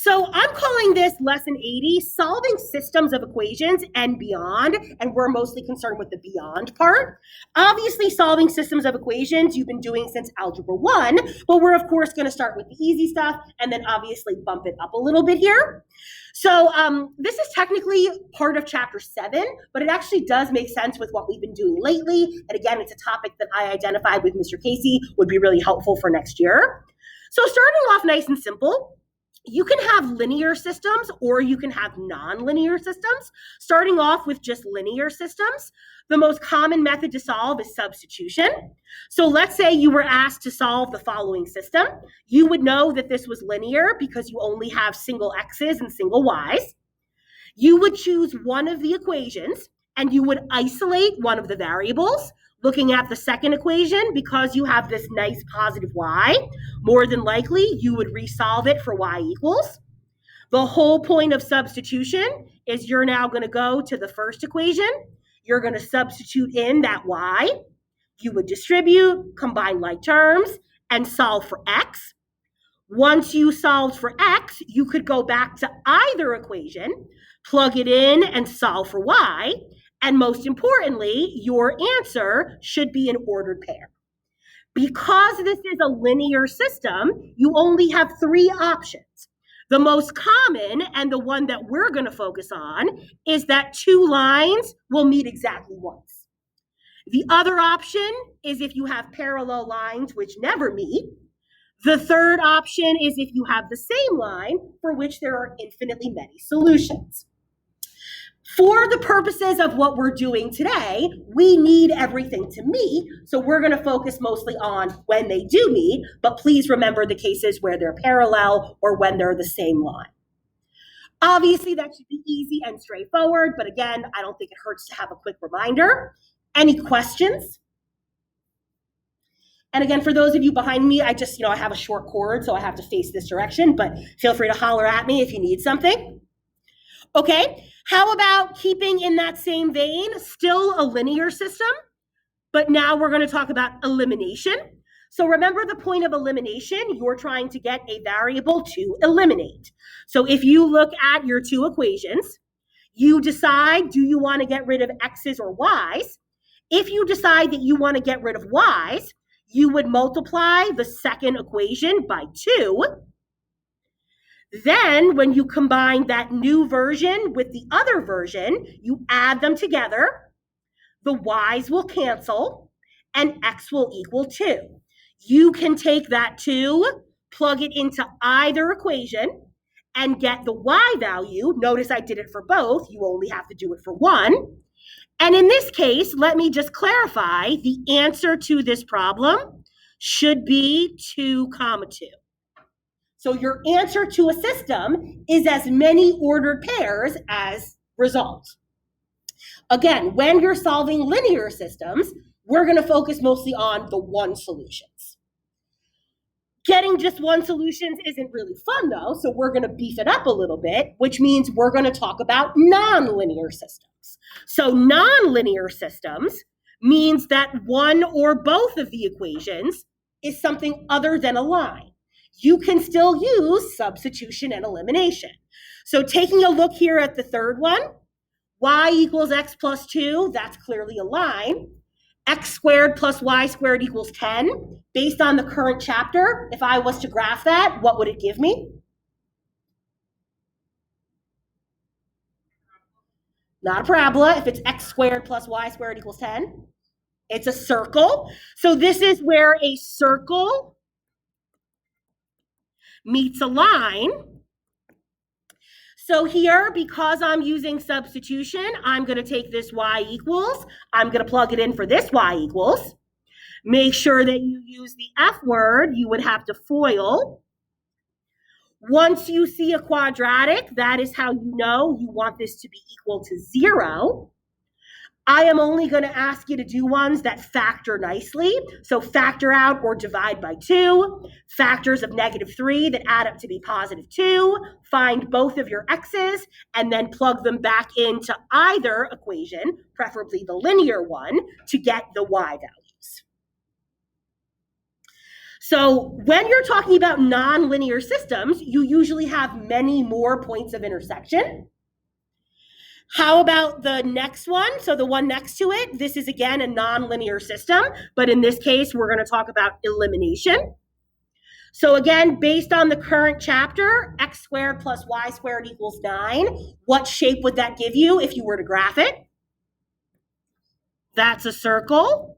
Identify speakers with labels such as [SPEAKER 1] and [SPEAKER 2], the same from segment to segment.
[SPEAKER 1] So I'm calling this lesson 80, solving systems of equations and beyond, and we're mostly concerned with the beyond part. Obviously, solving systems of equations you've been doing since Algebra 1, but we're of course going to start with the easy stuff and then obviously bump it up a little bit here. So this is technically part of Chapter 7, but it actually does make sense with what we've been doing lately. And again, it's a topic that I identified with Mr. Casey would be really helpful for next year. So starting off nice and simple, you can have linear systems or you can have nonlinear systems. Starting off with just linear systems, the most common method to solve is substitution. So let's say you were asked to solve the following system. You would know that this was linear because you only have single x's and single y's. You would choose one of the equations and you would isolate one of the variables. Looking at the second equation, because you have this nice positive y, more than likely you would resolve it for y equals. The whole point of substitution is you're now going to go to the first equation. You're going to substitute in that y. You would distribute, combine like terms, and solve for x. Once you solved for x, you could go back to either equation, plug it in, and solve for y. And most importantly, your answer should be an ordered pair. Because this is a linear system, you only have three options. The most common, and the one that we're going to focus on, is that two lines will meet exactly once. The other option is if you have parallel lines which never meet. The third option is if you have the same line for which there are infinitely many solutions. For the purposes of what we're doing today, we need everything to meet, so we're going to focus mostly on when they do meet, but please remember the cases where they're parallel or when they're the same line. Obviously, that should be easy and straightforward, but again, I don't think it hurts to have a quick reminder. Any questions? And again, for those of you behind me, I have a short cord, so I have to face this direction, but feel free to holler at me if you need something. Okay, how about keeping in that same vein, still a linear system, but now we're going to talk about elimination. So remember the point of elimination, you're trying to get a variable to eliminate. So if you look at your two equations, you decide, do you want to get rid of x's or y's? If you decide that you want to get rid of y's, you would multiply the second equation by 2. Then when you combine that new version with the other version, you add them together. The y's will cancel and x will equal 2. You can take that 2, plug it into either equation, and get the y value. Notice I did it for both. You only have to do it for one. And in this case, let me just clarify, the answer to this problem should be 2, 2. So your answer to a system is as many ordered pairs as results. Again, when you're solving linear systems, we're going to focus mostly on the one solutions. Getting just one solutions isn't really fun though, so we're going to beef it up a little bit, which means we're going to talk about nonlinear systems. So nonlinear systems means that one or both of the equations is something other than a line. You can still use substitution and elimination. So taking a look here at the third one, y equals x plus 2, that's clearly a line. X squared plus y squared equals 10. Based on the current chapter, if I was to graph that, what would it give me? Not a parabola. If it's x squared plus y squared equals 10, it's a circle. So this is where a circle meets a line. So here, because I'm using substitution, I'm going to take this y equals. I'm going to plug it in for this y equals. Make sure that you use the F word. You would have to FOIL. Once you see a quadratic, that is how you know you want this to be equal to 0. I am only going to ask you to do ones that factor nicely. So factor out or divide by 2, factors of -3 that add up to be +2, find both of your x's, and then plug them back into either equation, preferably the linear one, to get the y values. So when you're talking about nonlinear systems, you usually have many more points of intersection. How about the next one? So the one next to it, this is again a nonlinear system, but in this case, we're going to talk about elimination. So again, based on the current chapter, x squared plus y squared equals 9. What shape would that give you if you were to graph it? That's a circle.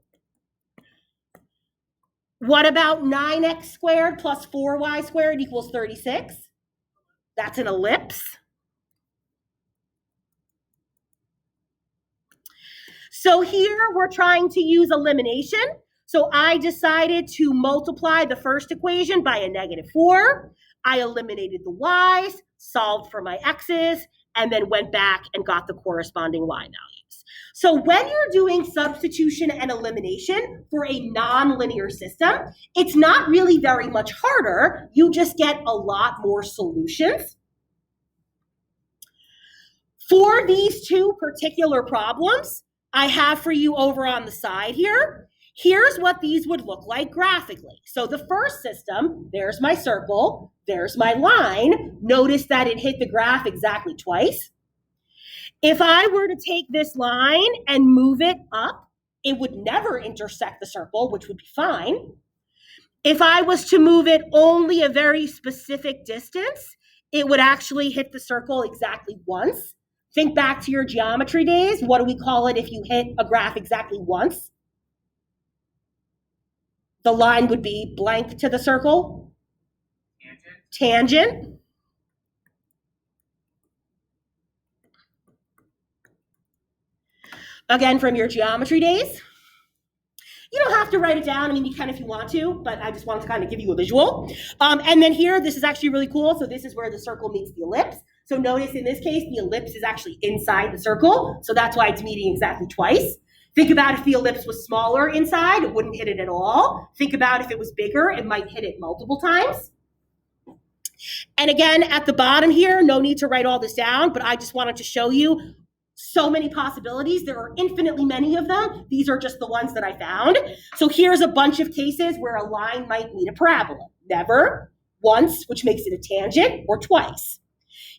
[SPEAKER 1] What about 9x squared plus 4y squared equals 36? That's an ellipse. So here we're trying to use elimination. So I decided to multiply the first equation by a -4. I eliminated the y's, solved for my x's, and then went back and got the corresponding y values. So when you're doing substitution and elimination for a nonlinear system, it's not really very much harder. You just get a lot more solutions. For these two particular problems, I have for you over on the side here. Here's what these would look like graphically. So the first system, there's my circle, there's my line. Notice that it hit the graph exactly twice. If I were to take this line and move it up, it would never intersect the circle, which would be fine. If I was to move it only a very specific distance, it would actually hit the circle exactly once. Think back to your geometry days. What do we call it if you hit a graph exactly once? The line would be blank to the circle. Tangent. Again, from your geometry days. You don't have to write it down. I mean, you can if you want to, but I just wanted to kind of give you a visual. And then here, this is actually really cool. So this is where the circle meets the ellipse. So notice in this case, the ellipse is actually inside the circle. So that's why it's meeting exactly twice. Think about if the ellipse was smaller inside, it wouldn't hit it at all. Think about if it was bigger, it might hit it multiple times. And again, at the bottom here, no need to write all this down, but I just wanted to show you so many possibilities. There are infinitely many of them. These are just the ones that I found. So here's a bunch of cases where a line might meet a parabola. Never, once, which makes it a tangent, or twice.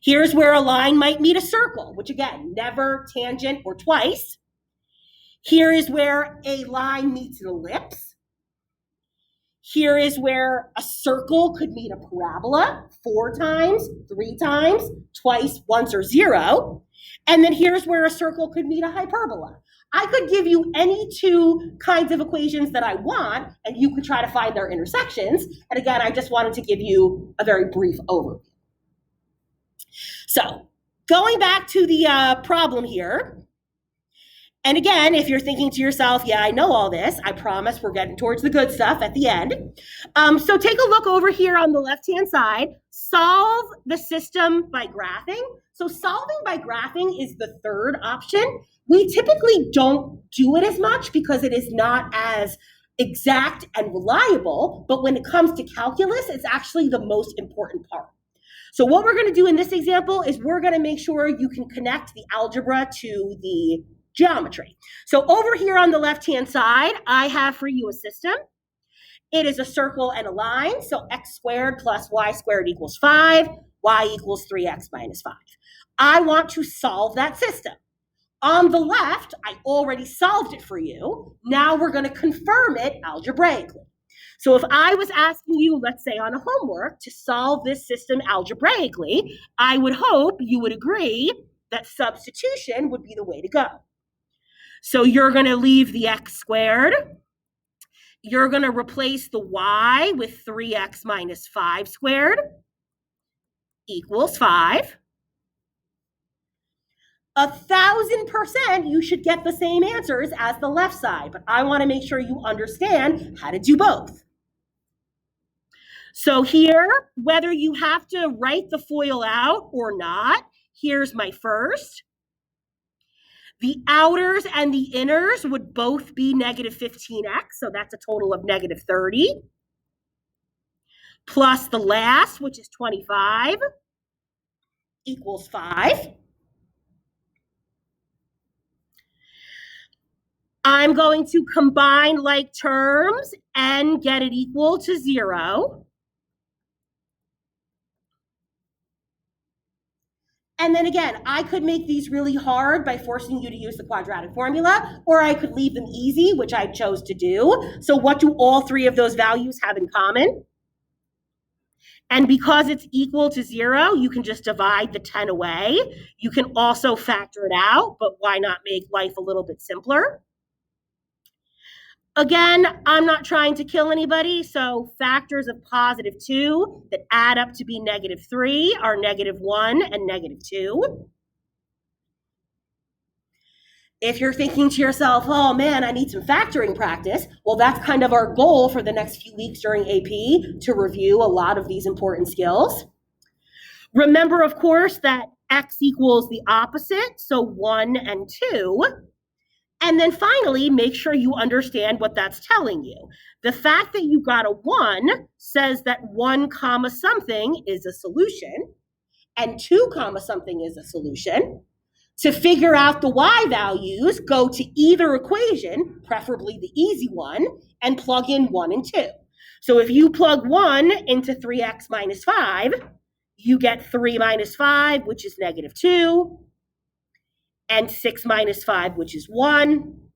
[SPEAKER 1] Here's where a line might meet a circle, which again, never, tangent, or twice. Here is where a line meets an ellipse. Here is where a circle could meet a parabola 4 times, 3 times, twice, once, or 0. And then here's where a circle could meet a hyperbola. I could give you any 2 kinds of equations that I want, and you could try to find their intersections. And again, I just wanted to give you a very brief overview. So going back to the problem here, and again, if you're thinking to yourself, yeah, I know all this, I promise we're getting towards the good stuff at the end. So take a look over here on the left-hand side. Solve the system by graphing. So solving by graphing is the third option. We typically don't do it as much because it is not as exact and reliable, but when it comes to calculus, it's actually the most important part. So what we're going to do in this example is we're going to make sure you can connect the algebra to the geometry. So over here on the left-hand side, I have for you a system. It is a circle and a line. So x squared plus y squared equals 5, y equals 3x minus 5. I want to solve that system. On the left, I already solved it for you. Now we're going to confirm it algebraically. So if I was asking you, let's say on a homework, to solve this system algebraically, I would hope you would agree that substitution would be the way to go. So you're going to leave the x squared. You're going to replace the y with 3x minus 5 squared equals 5. 1,000% you should get the same answers as the left side, but I want to make sure you understand how to do both. So here, whether you have to write the FOIL out or not, here's my first. The outers and the inners would both be negative 15x, so that's a total of negative 30. Plus the last, which is 25, equals 5. I'm going to combine like terms and get it equal to 0. And then again, I could make these really hard by forcing you to use the quadratic formula, or I could leave them easy, which I chose to do. So what do all three of those values have in common? And because it's equal to 0, you can just divide the 10 away. You can also factor it out, but why not make life a little bit simpler? Again, I'm not trying to kill anybody, so factors of +2 that add up to be -3 are -1 and -2. If you're thinking to yourself, oh man, I need some factoring practice, well, that's kind of our goal for the next few weeks during AP, to review a lot of these important skills. Remember, of course, that x equals the opposite, so 1 and 2. And then finally, make sure you understand what that's telling you. The fact that you got a 1 says that 1 comma something is a solution, and 2 comma something is a solution. To figure out the y values, go to either equation, preferably the easy one, and plug in 1 and 2. So if you plug 1 into 3x minus 5, you get 3 minus 5, which is -2, and 6 minus 5, which is 1.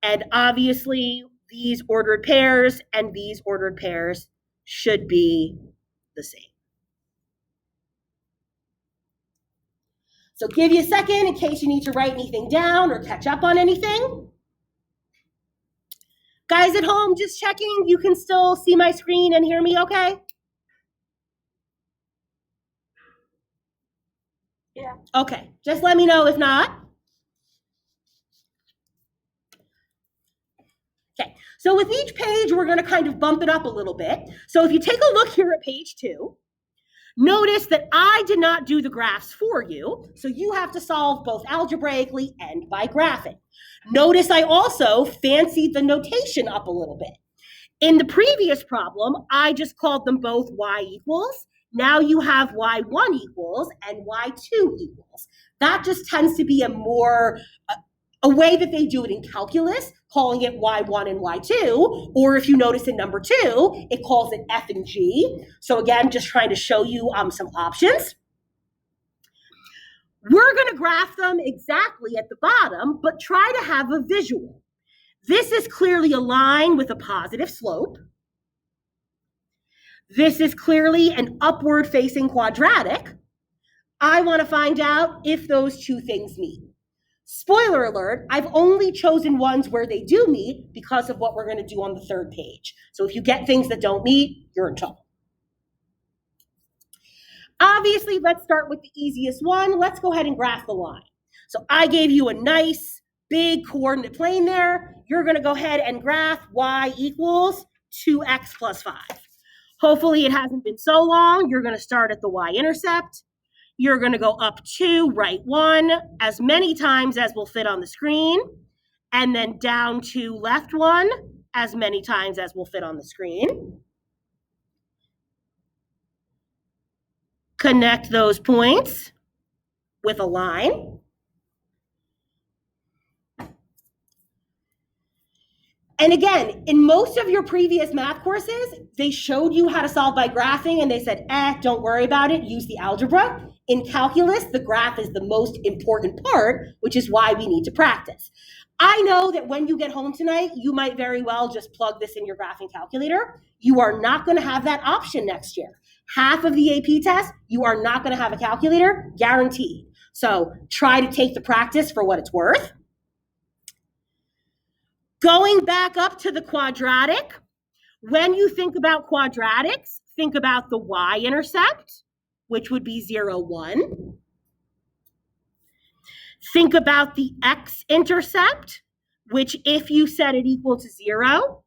[SPEAKER 1] And obviously, these ordered pairs and these ordered pairs should be the same. So give you a second in case you need to write anything down or catch up on anything. Guys at home, just checking, you can still see my screen and hear me okay? Yeah. Okay, just let me know if not. Okay, so with each page, we're going to kind of bump it up a little bit. So if you take a look here at page 2, notice that I did not do the graphs for you, so you have to solve both algebraically and by graphing. Notice I also fancied the notation up a little bit. In the previous problem, I just called them both y equals. Now you have y1 equals and y2 equals. That just tends to be a way that they do it in calculus, calling it y1 and y2, or if you notice in number 2, it calls it f and g. So again, just trying to show you some options. We're going to graph them exactly at the bottom, but try to have a visual. This is clearly a line with a positive slope. This is clearly an upward-facing quadratic. I want to find out if those two things meet. Spoiler alert, I've only chosen ones where they do meet because of what we're going to do on the third page. So if you get things that don't meet, you're in trouble. Obviously, let's start with the easiest one. Let's go ahead and graph the line. So I gave you a nice big coordinate plane there. You're going to go ahead and graph y equals 2x plus 5. Hopefully it hasn't been so long. You're going to start at the y-intercept. You're going to go up 2, right 1, as many times as will fit on the screen, and then down 2, left 1, as many times as will fit on the screen. Connect those points with a line. And again, in most of your previous math courses, they showed you how to solve by graphing, and they said, don't worry about it, use the algebra. In calculus, the graph is the most important part, which is why we need to practice. I know that when you get home tonight, you might very well just plug this in your graphing calculator. You are not going to have that option next year. Half of the AP test, you are not going to have a calculator, guaranteed. So try to take the practice for what it's worth. Going back up to the quadratic, when you think about quadratics, think about the y-intercept, which would be 0, 1. Think about the x-intercept, which if you set it equal to 0,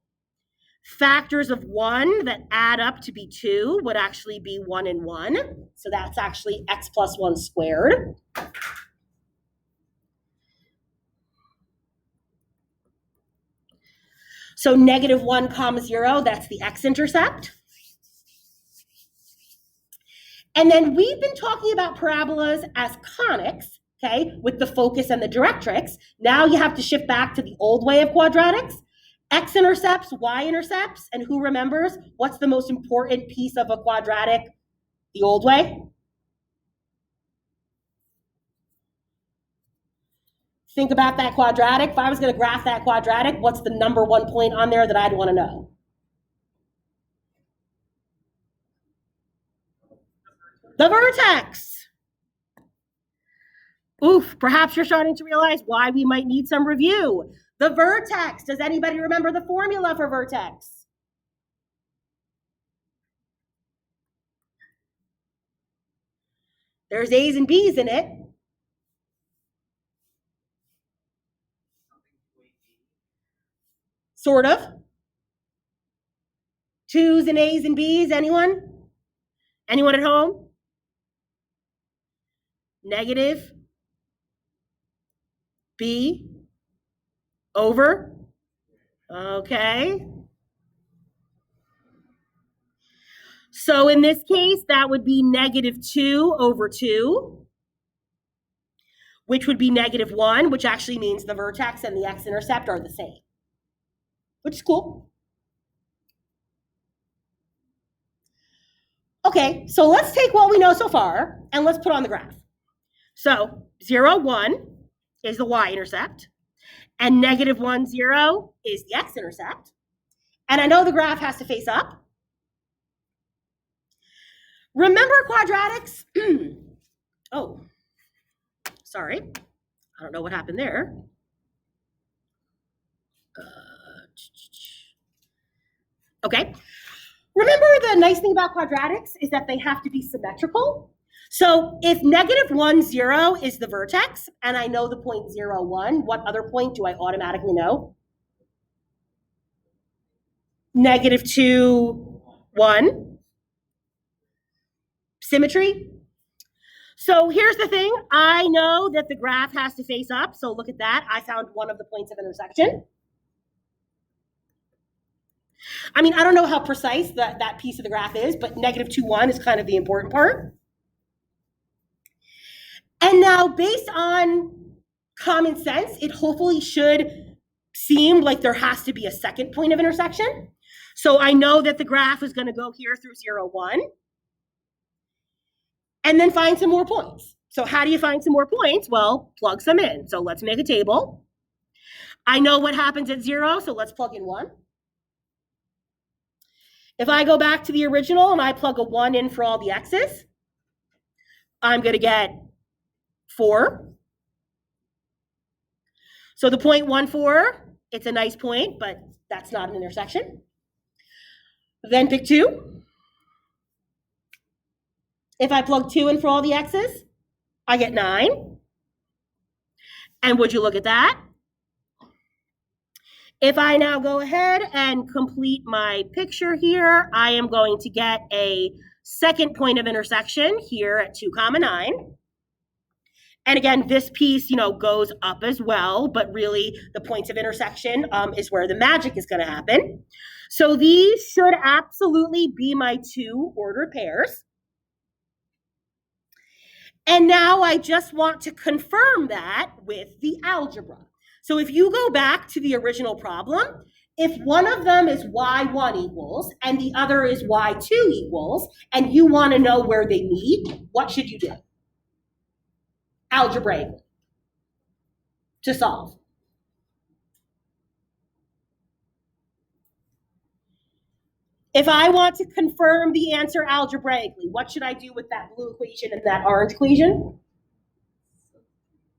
[SPEAKER 1] factors of 1 that add up to be 2 would actually be 1 and 1. So that's actually x plus 1 squared. So -1 comma 0, that's the x-intercept. And then we've been talking about parabolas as conics okay, with the focus and the directrix. Now you have to shift back to the old way of quadratics. X-intercepts, Y-intercepts, and who remembers what's the most important piece of a quadratic the old way? Think about that quadratic. If I was going to graph that quadratic, what's the number one point on there that I'd want to know? The vertex. Oof, perhaps you're starting to realize why we might need some review. The vertex. Does anybody remember the formula for vertex? There's A's and B's in it. Sort of. 2's and A's and B's, anyone? Anyone at home? Negative B over, okay. So in this case, that would be -2 over 2, which would be -1, which actually means the vertex and the x-intercept are the same, which is cool. Okay, so let's take what we know so far and let's put on the graph. So 0, 1 is the y-intercept, and -1, 0 is the x-intercept. And I know the graph has to face up. Remember quadratics? Oh, sorry. I don't know what happened there. Okay. Remember, the nice thing about quadratics is that they have to be symmetrical. So if -1, 0 is the vertex, and I know the point 0, 1, what other point do I automatically know? -2, 1. Symmetry. So here's the thing. I know that the graph has to face up. So look at that. I found one of the points of intersection. I mean, I don't know how precise that piece of the graph is, but -2, 1 is kind of the important part. And now, based on common sense, it hopefully should seem like there has to be a second point of intersection. So I know that the graph is going to go here through 0, 1, and then find some more points. So how do you find some more points? Well, plug some in. So let's make a table. I know what happens at 0, so let's plug in 1. If I go back to the original and I plug a 1 in for all the x's, I'm going to get 4. So the point 1, 4, it's a nice point, but that's not an intersection. Then pick 2. If I plug 2 in for all the x's, I get 9. And would you look at that? If I now go ahead and complete my picture here, I am going to get a second point of intersection here at 2, 9. And again, this piece, goes up as well, but really the points of intersection is where the magic is going to happen. So these should absolutely be my 2 ordered pairs. And now I just want to confirm that with the algebra. So if you go back to the original problem, if one of them is y1 equals and the other is y2 equals, and you want to know where they meet, what should you do? Algebraically to solve. If I want to confirm the answer algebraically, what should I do with that blue equation and that orange equation?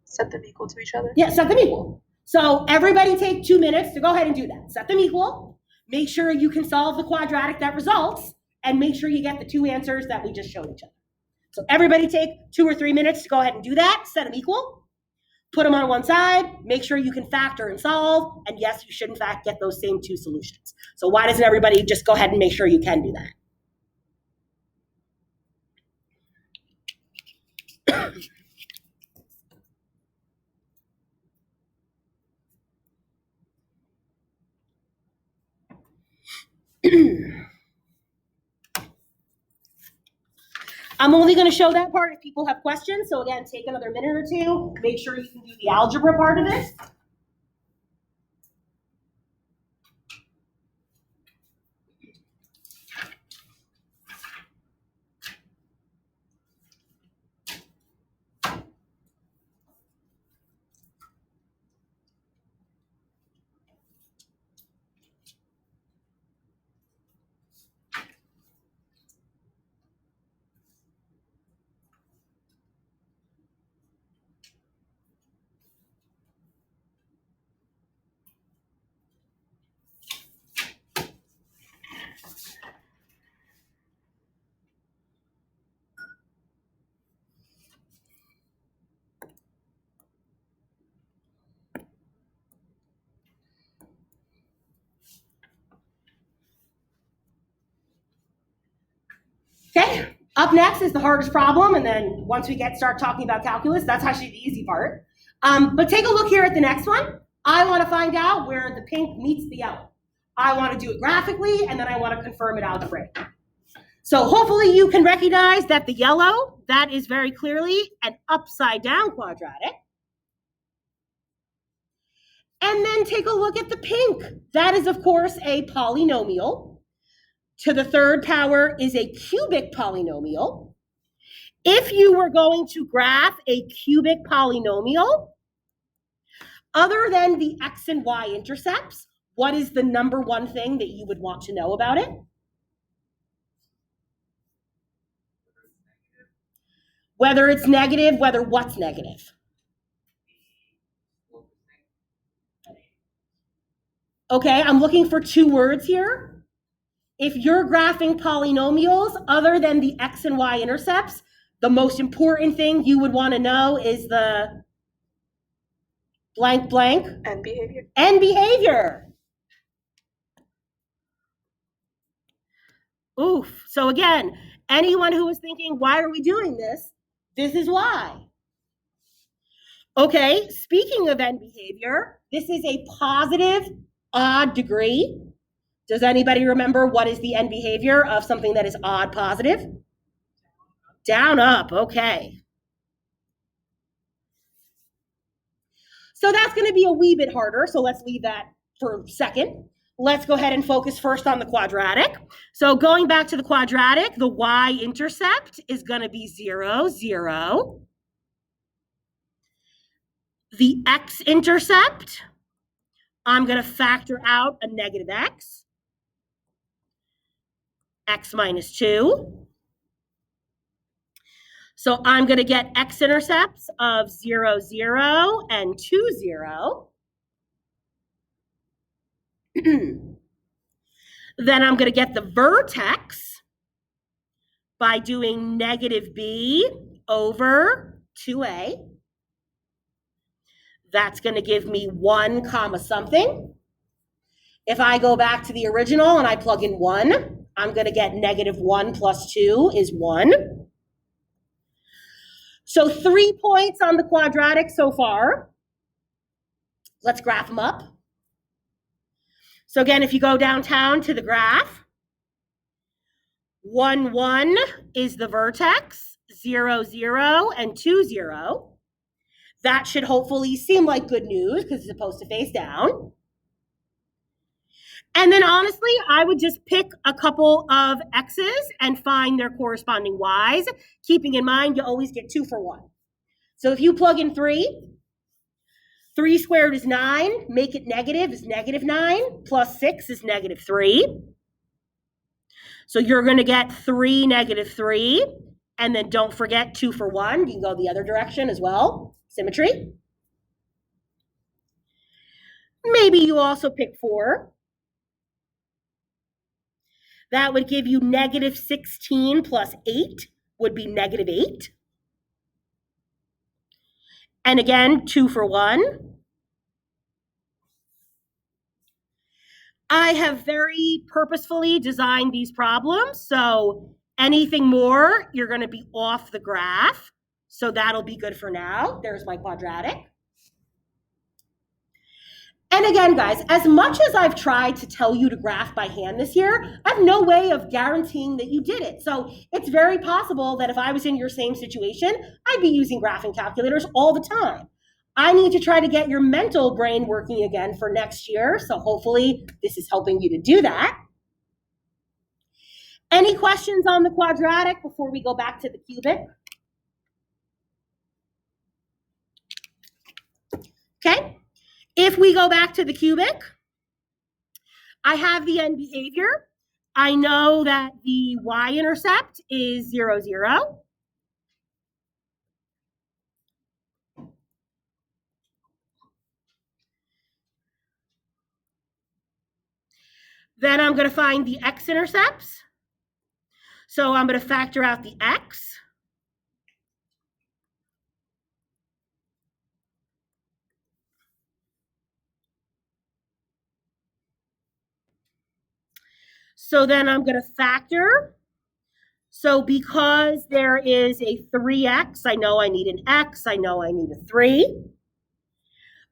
[SPEAKER 2] Set them equal to each other?
[SPEAKER 1] Yeah, set them equal. So everybody take 2 minutes to go ahead and do that. Set them equal. Make sure you can solve the quadratic that results, and make sure you get the 2 answers that we just showed each other. So everybody take 2 or 3 minutes to go ahead and do that. Set them equal. Put them on one side. Make sure you can factor and solve. And yes, you should in fact get those same 2 solutions. So why doesn't everybody just go ahead and make sure you can do that? I'm only going to show that part if people have questions. So again, take another minute or two. Make sure you can do the algebra part of this. Okay, up next is the hardest problem, and then once we start talking about calculus, that's actually the easy part. But take a look here at the next one. I want to find out where the pink meets the yellow. I want to do it graphically, and then I want to confirm it algebraically. So hopefully you can recognize that the yellow, that is very clearly an upside down quadratic. And then take a look at the pink. That is, of course, a polynomial. To the third power is a cubic polynomial. If you were going to graph a cubic polynomial, other than the x and y intercepts, what is the number one thing that you would want to know about it? Whether it's negative, whether what's negative? Okay, I'm looking for two words here. If you're graphing polynomials other than the x and y intercepts, the most important thing you would want to know is the blank blank.
[SPEAKER 2] And behavior.
[SPEAKER 1] And behavior. Oof. So again, anyone who was thinking, why are we doing this? This is why. Okay, speaking of end behavior, this is a positive odd degree. Does anybody remember what is the end behavior of something that is odd positive? Down, up, okay. So that's going to be a wee bit harder, so let's leave that for a second. Let's go ahead and focus first on the quadratic. So going back to the quadratic, the y-intercept is going to be 0, 0. The x-intercept, I'm going to factor out a negative x minus 2. So I'm going to get x-intercepts of 0, 0, and 2, 0. Then I'm going to get the vertex by doing negative b over 2a. That's going to give me 1 comma something. If I go back to the original and I plug in 1, I'm going to get negative 1 plus 2 is 1. So 3 points on the quadratic so far. Let's graph them up. So again, if you go downtown to the graph, 1, 1 is the vertex, 0, 0, and 2, 0. That should hopefully seem like good news because it's supposed to face down. And then honestly, I would just pick a couple of x's and find their corresponding y's, keeping in mind you always get 2 for 1. So if you plug in 3, 3 squared is 9, make it negative is negative 9, plus 6 is negative 3. So you're going to get 3, negative 3, and then don't forget 2 for 1. You can go the other direction as well. Symmetry. Maybe you also pick 4. That would give you negative 16 plus 8 would be negative 8. And again, 2 for 1. I have very purposefully designed these problems, so anything more, you're going to be off the graph. So that'll be good for now. There's my quadratic. And again, guys, as much as I've tried to tell you to graph by hand this year, I have no way of guaranteeing that you did it. So it's very possible that if I was in your same situation, I'd be using graphing calculators all the time. I need to try to get your mental brain working again for next year. So hopefully this is helping you to do that. Any questions on the quadratic before we go back to the cubic? Okay. If we go back to the cubic, I have the end behavior. I know that the y-intercept is 0, 0. Then I'm going to find the x-intercepts. So I'm going to factor out the x. So then I'm going to factor. So because there is a 3x, I know I need an x. I know I need a 3.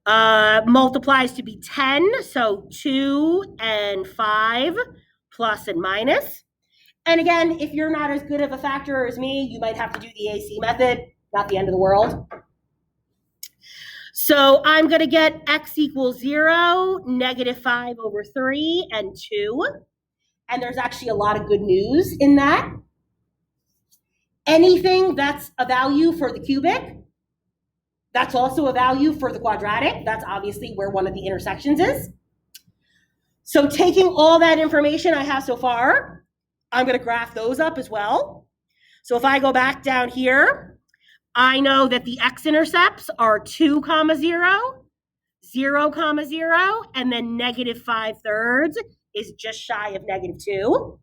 [SPEAKER 1] Multiplies to be 10. So 2 and 5 plus and minus. And again, if you're not as good of a factorer as me, you might have to do the AC method. Not the end of the world. So I'm going to get x equals 0, negative 5 over 3, and 2. And there's actually a lot of good news in that. Anything that's a value for the cubic, that's also a value for the quadratic. That's obviously where one of the intersections is. So taking all that information I have so far, I'm going to graph those up as well. So if I go back down here, I know that the x-intercepts are 2, 0, 0, 0, and then negative 5/3 is just shy of negative 2.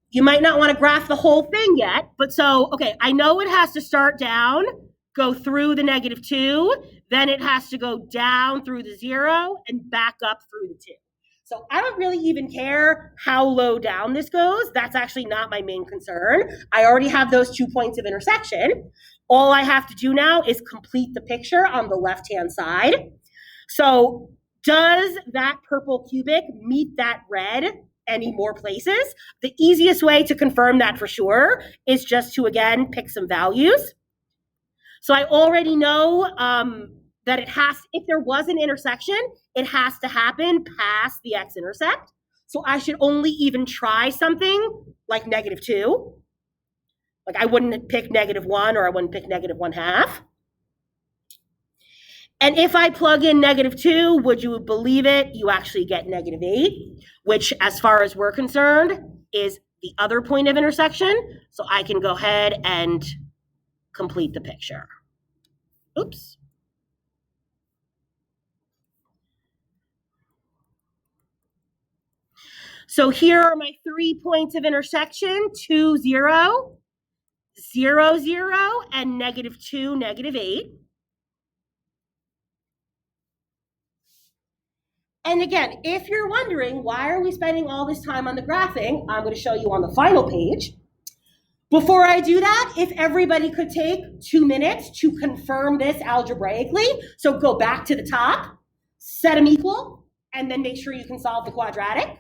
[SPEAKER 1] You might not want to graph the whole thing yet, but so, okay, I know it has to start down, go through the negative 2, then it has to go down through the 0 and back up through the 2. So I don't really even care how low down this goes. That's actually not my main concern. I already have those 2 points of intersection. All I have to do now is complete the picture on the left-hand side. So does that purple cubic meet that red any more places? The easiest way to confirm that for sure is just to, again, pick some values. So I already know that it has, if there was an intersection, it has to happen past the x-intercept. So I should only even try something like negative 2. Like I wouldn't pick negative 1 or I wouldn't pick negative 1/2. And if I plug in negative 2, would you believe it? You actually get negative 8, which as far as we're concerned is the other point of intersection. So I can go ahead and complete the picture. Oops. So here are my 3 points of intersection, 2, 0, 0, 0, and negative 2, negative 8. And again, if you're wondering, why are we spending all this time on the graphing, I'm going to show you on the final page. Before I do that, if everybody could take 2 minutes to confirm this algebraically, so go back to the top, set them equal, and then make sure you can solve the quadratic.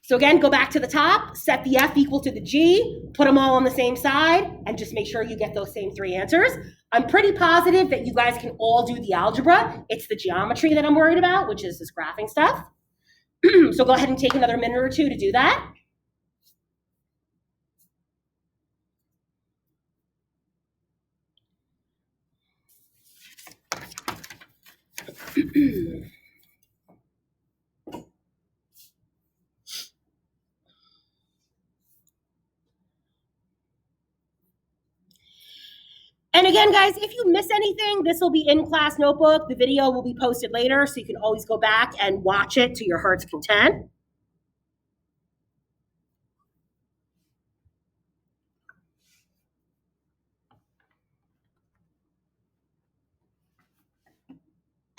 [SPEAKER 1] So again, go back to the top, set the F equal to the G, put them all on the same side, and just make sure you get those same 3 answers. I'm pretty positive that you guys can all do the algebra. It's the geometry that I'm worried about, which is this graphing stuff. So go ahead and take another minute or 2 to do that. And again, guys, if you miss anything, this will be in class notebook. The video will be posted later, so you can always go back and watch it to your heart's content.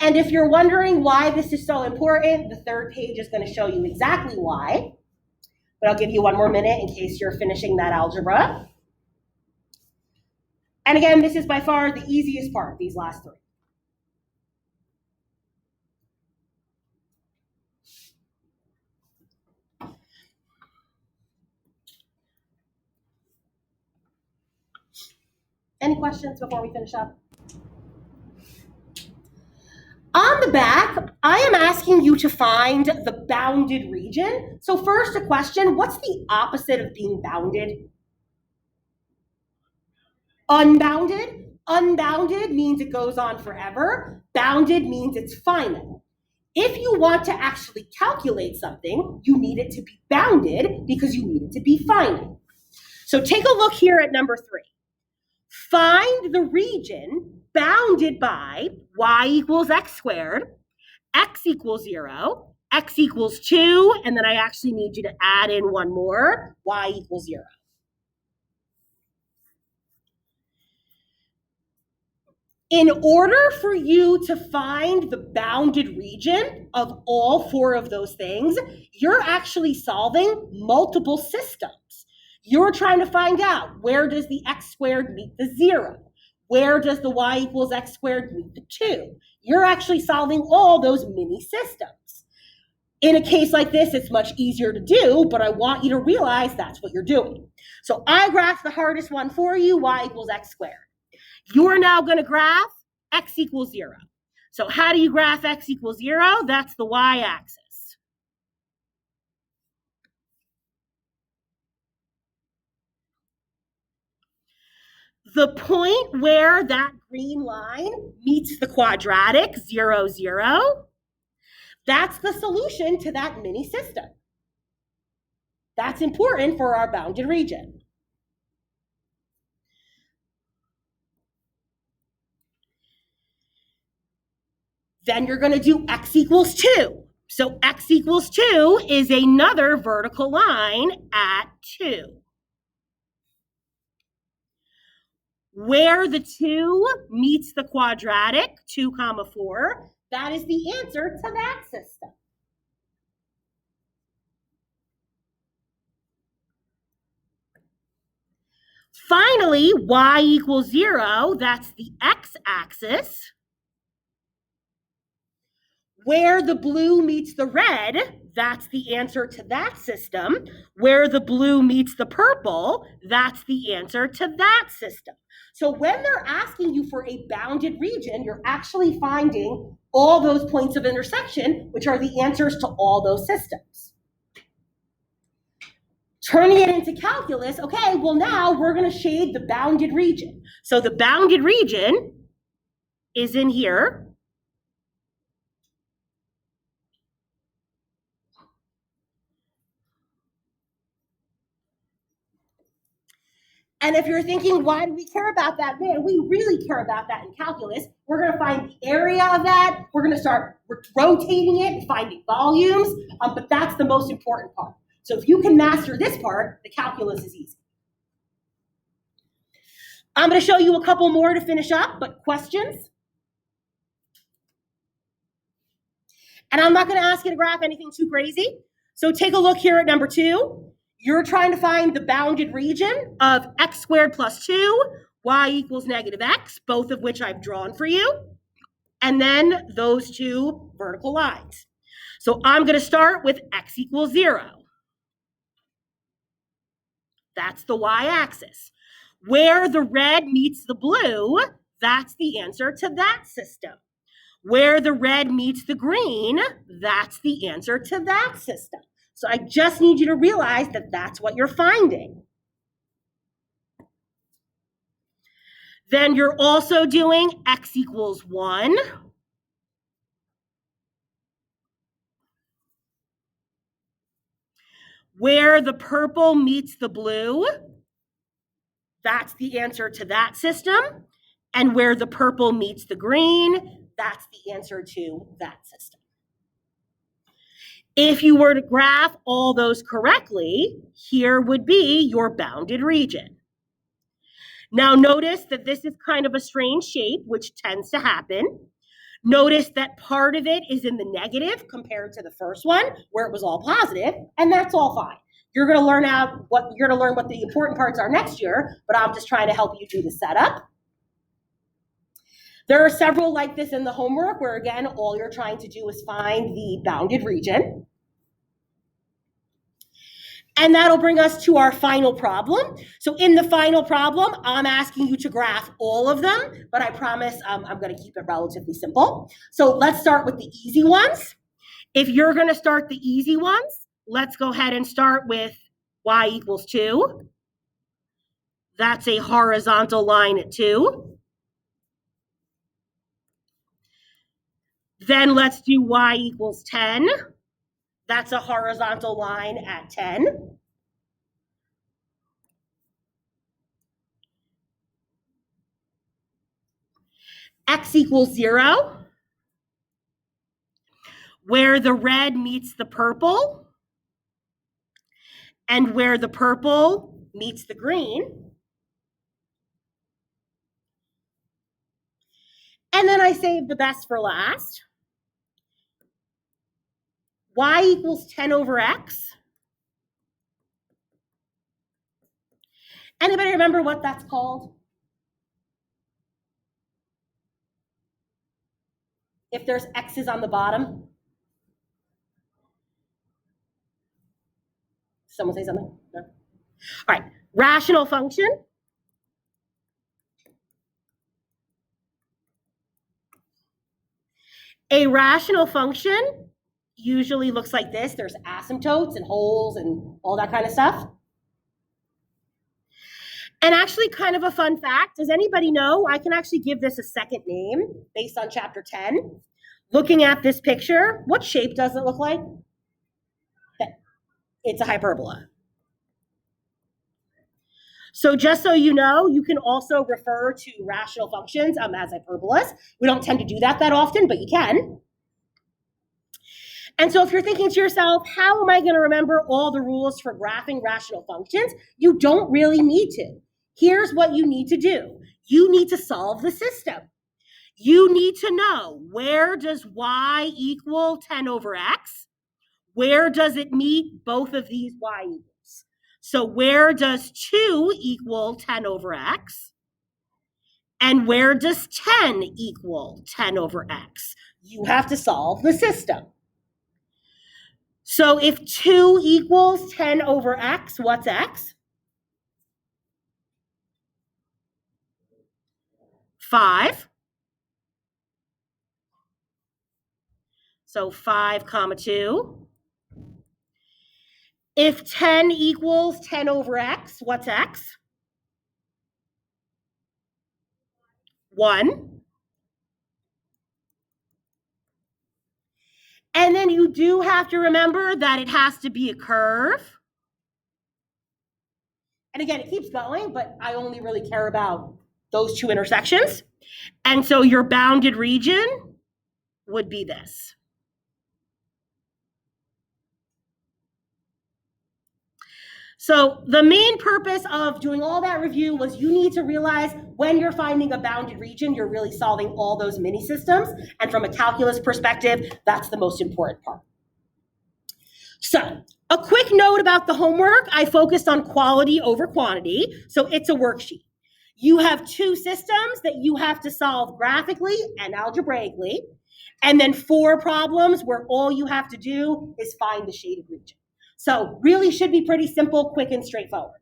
[SPEAKER 1] And if you're wondering why this is so important, the third page is going to show you exactly why. But I'll give you one more minute in case you're finishing that algebra. And again, this is by far the easiest part, these last three. Any questions before we finish up? On the back, I am asking you to find the bounded region. So first a question, what's the opposite of being bounded? Unbounded. Unbounded means it goes on forever. Bounded means it's finite. If you want to actually calculate something, you need it to be bounded because you need it to be finite. So take a look here at number 3. Find the region bounded by y equals x squared, x equals 0, x equals 2, and then I actually need you to add in one more, y equals 0. In order for you to find the bounded region of all 4 of those things, you're actually solving multiple systems. You're trying to find out, where does the x squared meet the 0? Where does the y equals x squared meet the 2? You're actually solving all those mini systems. In a case like this, it's much easier to do, but I want you to realize that's what you're doing. So I graphed the hardest one for you, y equals x squared. You're now going to graph x equals 0. So how do you graph x equals 0? That's the y-axis. The point where that green line meets the quadratic, 0, 0, that's the solution to that mini system. That's important for our bounded region. Then you're going to do x equals 2. So x equals 2 is another vertical line at 2. Where the 2 meets the quadratic, 2, 4, that is the answer to that system. Finally, y equals 0, that's the x-axis. Where the blue meets the red, that's the answer to that system. Where the blue meets the purple, that's the answer to that system. So when they're asking you for a bounded region, you're actually finding all those points of intersection, which are the answers to all those systems. Turning it into calculus, okay, well now we're going to shade the bounded region. So the bounded region is in here. And if you're thinking, why do we care about that? Man, we really care about that in calculus. We're going to find the area of that. We're going to start rotating it and finding volumes, but that's the most important part. So if you can master this part, the calculus is easy. I'm going to show you a couple more to finish up, but questions? And I'm not going to ask you to graph anything too crazy. So take a look here at number 2. You're trying to find the bounded region of x squared plus 2, y equals negative x, both of which I've drawn for you, and then those 2 vertical lines. So I'm going to start with x equals 0. That's the y-axis. Where the red meets the blue, that's the answer to that system. Where the red meets the green, that's the answer to that system. So I just need you to realize that that's what you're finding. Then you're also doing x equals 1. Where the purple meets the blue, that's the answer to that system. And where the purple meets the green, that's the answer to that system. If you were to graph all those correctly, here would be your bounded region. Now notice that this is kind of a strange shape, which tends to happen. Notice that part of it is in the negative compared to the first one where it was all positive, and that's all fine. You're going to learn what the important parts are next year, but I'm just trying to help you do the setup. There are several like this in the homework where, again, all you're trying to do is find the bounded region. And that'll bring us to our final problem. So in the final problem, I'm asking you to graph all of them, but I promise I'm going to keep it relatively simple. So let's start with the easy ones. If you're going to start the easy ones, let's go ahead and start with y equals 2. That's a horizontal line at 2. Then let's do y equals 10. That's a horizontal line at 10. X equals 0, where the red meets the purple, and where the purple meets the green. And then I saved the best for last. Y equals 10 over x. Anybody remember what that's called? If there's x's on the bottom. Someone say something? No? All right, rational function. A rational function usually looks like this. There's asymptotes and holes and all that kind of stuff. And actually, kind of a fun fact, does anybody know, I can actually give this a second name based on chapter 10. Looking at this picture, what shape does it look like? It's a hyperbola. So just so you know, you can also refer to rational functions as hyperbolas. We don't tend to do that often, but you can. And so if you're thinking to yourself, how am I going to remember all the rules for graphing rational functions? You don't really need to. Here's what you need to do. You need to solve the system. You need to know, where does y equal 10 over x? Where does it meet both of these y equals? So where does 2 equal 10 over x? And where does 10 equal 10 over x? You have to solve the system. So if 2 equals 10 over x, what's x? 5. So 5 comma 2. If 10 equals 10 over x, what's x? 1. And then you do have to remember that it has to be a curve. And again, it keeps going, but I only really care about those two intersections. And so your bounded region would be this. So the main purpose of doing all that review was you need to realize when you're finding a bounded region, you're really solving all those mini systems. And from a calculus perspective, that's the most important part. So a quick note about the homework, I focused on quality over quantity. So it's a worksheet. You have 2 systems that you have to solve graphically and algebraically, and then 4 problems where all you have to do is find the shaded region. So really should be pretty simple, quick, and straightforward.